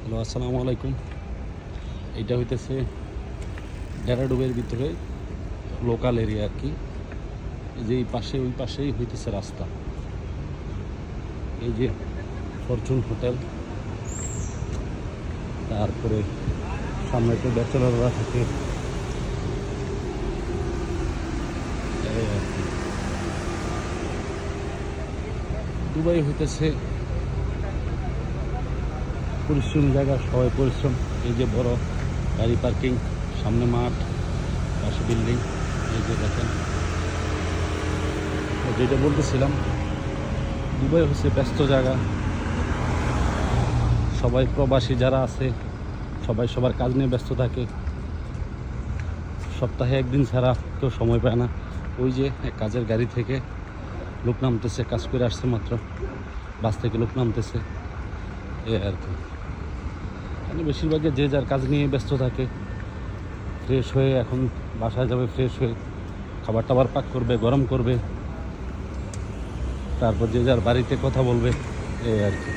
Hello, আসসালামু আলাইকুম। এইটা হইতেছে ডেরাডুবের ভিতরে লোকাল এরিয়া আর কি। এই যে এই পাশে ওই পাশেই হইতেছে রাস্তা। এই যে ফরচুন হোটেল, তারপরে সামনে তো ব্যাচেলররা থাকে। এই আর কি। দুবাই হইতেছে পরিশ্রম জায়গা, সবাই পরিশ্রম। এই যে বড় গাড়ি পার্কিং, সামনে মাঠ, পাশে বিল্ডিং। এই যে দেখেন, যেটা বলতেছিলাম, দুবাই হচ্ছে ব্যস্ত জায়গা। সবাই প্রবাসী যারা আছে সবাই সবার কাজ নিয়ে ব্যস্ত থাকে। সপ্তাহে একদিন ছাড়া কেউ সময় পায় না। ওই যে এক কাজের গাড়ি থেকে লোক নামতেছে, কাজ করে আসছে মাত্র, বাস থেকে লোক নামতেছে। এই আর কি। মানে বেশিরভাগই যে যার কাজ নিয়ে ব্যস্ত থাকে। ফ্রেশ হয়ে এখন বাসায় যাবে, ফ্রেশ হয়ে খাবার টাবার পাক করবে, গরম করবে, তারপর যে যার বাড়িতে কথা বলবে। এই আর কি।